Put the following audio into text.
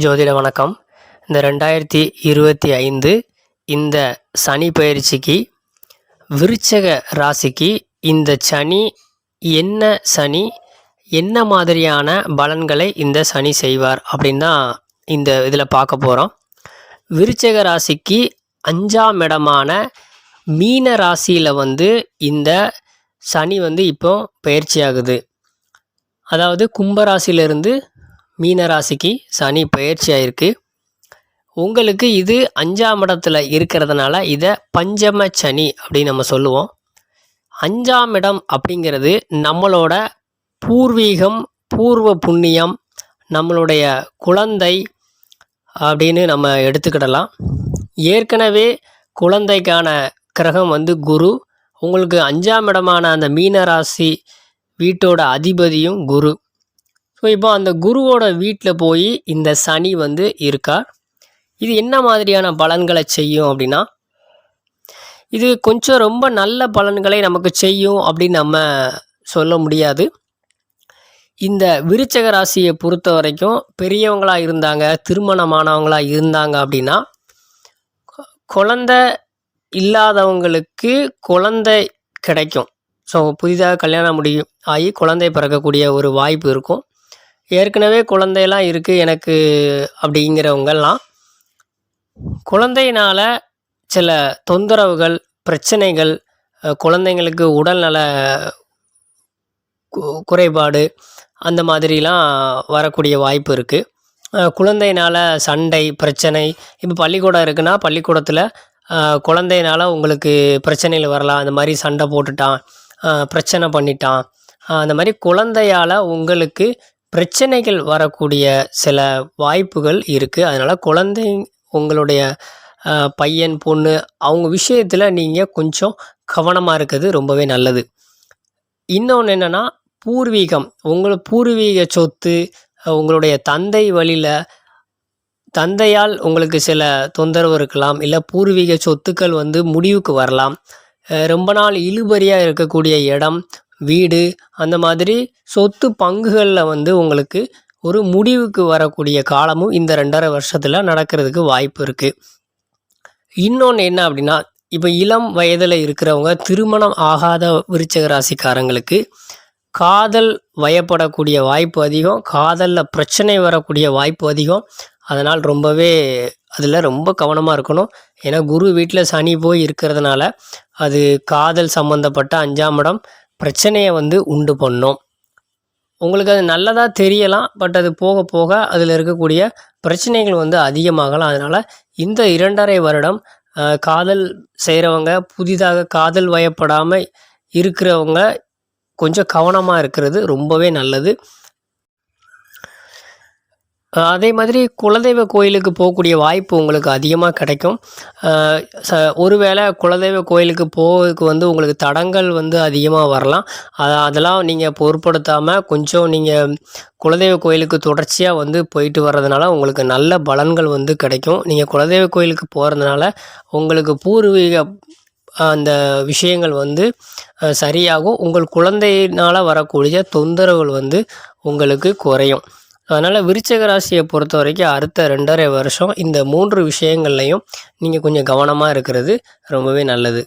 ஜோதிட வணக்கம். இந்த 2025 இந்த சனி பயிற்சிக்கு விருச்சக ராசிக்கு இந்த சனி என்ன மாதிரியான பலன்களை இந்த சனி செய்வார் அப்படின்னு தான் இந்த இதில் பார்க்க போகிறோம். விருச்சக ராசிக்கு 5ஆம் இடமான மீன ராசியில் இந்த சனி இப்போ பயிற்சி ஆகுது. அதாவது கும்பராசியிலிருந்து மீன ராசிக்கு சனி பயிற்சி ஆகிருக்கு. உங்களுக்கு இது 5ஆம் இடத்துல இருக்கிறதுனால இதை பஞ்சம சனி அப்படின்னு நம்ம சொல்லுவோம். 5ஆம் இடம் அப்படிங்கிறது நம்மளோட பூர்வீகம், பூர்வ புண்ணியம், நம்மளுடைய குழந்தை அப்படின்னு நம்ம எடுத்துக்கிடலாம். ஏற்கனவே குழந்தைக்கான கிரகம் குரு. உங்களுக்கு 5ஆம் இடமான அந்த மீன ராசி வீட்டோட அதிபதியும் குரு. ஸோ இப்போ அந்த குருவோட வீட்டில் போய் இந்த சனி இருக்கார். இது என்ன மாதிரியான பலன்களை செய்யும் அப்படின்னா, இது கொஞ்சம் ரொம்ப நல்ல பலன்களை நமக்கு செய்யும் அப்படின்னு நம்ம சொல்ல முடியாது. இந்த விருச்சக ராசியை பொறுத்த வரைக்கும் பெரியவங்களாக இருந்தாங்க, திருமணமானவங்களாக இருந்தாங்க அப்படின்னா, குழந்தை இல்லாதவங்களுக்கு குழந்தை கிடைக்கும். ஸோ புதிதாக கல்யாணம் ஆகி குழந்தை பிறக்கக்கூடிய ஒரு வாய்ப்பு இருக்கும். ஏற்கனவே குழந்தையெல்லாம் இருக்குது எனக்கு அப்படிங்கிறவங்கெல்லாம் குழந்தையினால் சில தொந்தரவுகள், பிரச்சனைகள், குழந்தைங்களுக்கு உடல்நல குறைபாடு அந்த மாதிரிலாம் வரக்கூடிய வாய்ப்பு இருக்குது. குழந்தையினால் சண்டை, பிரச்சனை. இப்போ பள்ளிக்கூடம் இருக்குன்னா பள்ளிக்கூடத்தில் குழந்தையினால் உங்களுக்கு பிரச்சனைகள் வரலாம். அந்த மாதிரி சண்டை போட்டுட்டான், பிரச்சனை பண்ணிட்டான், அந்த மாதிரி குழந்தையால் உங்களுக்கு பிரச்சனைகள் வரக்கூடிய சில வாய்ப்புகள் இருக்குது. அதனால் குழந்தை, உங்களுடைய பையன், பொண்ணு அவங்க விஷயத்தில் நீங்கள் கொஞ்சம் கவனமாக இருக்கிறது ரொம்பவே நல்லது. இன்னொன்று என்னென்னா, பூர்வீகம், பூர்வீக சொத்து, உங்களுடைய தந்தை வழியில் தந்தையால் உங்களுக்கு சில தொந்தரவு இருக்கலாம். இல்லை பூர்வீக சொத்துக்கள் முடிவுக்கு வரலாம். ரொம்ப நாள் இழுபறியாக இருக்கக்கூடிய இடம், வீடு, அந்த மாதிரி சொத்து பங்குகளில் உங்களுக்கு ஒரு முடிவுக்கு வரக்கூடிய காலமும் இந்த 2.5 வருஷத்தில் நடக்கிறதுக்கு வாய்ப்பு இருக்குது. இன்னொன்று என்ன அப்படின்னா, இப்போ இளம் வயதில் இருக்கிறவங்க, திருமணம் ஆகாத விருச்சக ராசிக்காரங்களுக்கு காதல் வயப்படக்கூடிய வாய்ப்பு அதிகம், காதலில் பிரச்சனை வரக்கூடிய வாய்ப்பு அதிகம். அதனால் ரொம்பவே அதில் ரொம்ப கவனமாக இருக்கணும். ஏன்னா குரு வீட்டில் சனி போய் இருக்கிறதுனால அது காதல் சம்மந்தப்பட்ட 5ஆம் இடம் பிரச்சனையை உண்டு பண்ணும். உங்களுக்கு அது நல்லதாக தெரியலாம், பட் அது போக போக அதில் இருக்கக்கூடிய பிரச்சனைகள் அதிகமாகலாம். அதனால் இந்த 2.5 வருடம் காதல் செய்கிறவங்க, புதிதாக காதல் வயப்படாமல் இருக்கிறவங்க கொஞ்சம் கவனமாக இருக்கிறது ரொம்பவே நல்லது. அதே மாதிரி குலதெய்வ கோயிலுக்கு போகக்கூடிய வாய்ப்பு உங்களுக்கு அதிகமாக கிடைக்கும். ஒருவேளை குலதெய்வ கோயிலுக்கு போகிறதுக்கு உங்களுக்கு தடங்கள் அதிகமாக வரலாம். அதெல்லாம் நீங்கள் பொருட்படுத்தாமல் கொஞ்சம் நீங்கள் குலதெய்வ கோயிலுக்கு தொடர்ச்சியாக போயிட்டு வர்றதுனால உங்களுக்கு நல்ல பலன்கள் கிடைக்கும். நீங்கள் குலதெய்வ கோயிலுக்கு போகிறதுனால உங்களுக்கு பூர்வீக அந்த விஷயங்கள் சரியாகும். உங்கள் குழந்தையினால் வரக்கூடிய தொந்தரவுகள் உங்களுக்கு குறையும். அதனால் விருச்சக ராசியை பொறுத்த வரைக்கும் அடுத்த 2.5 வருஷம் இந்த 3 விஷயங்கள்லையும் நீங்கள் கொஞ்சம் கவனமாக இருக்கிறது ரொம்பவே நல்லது.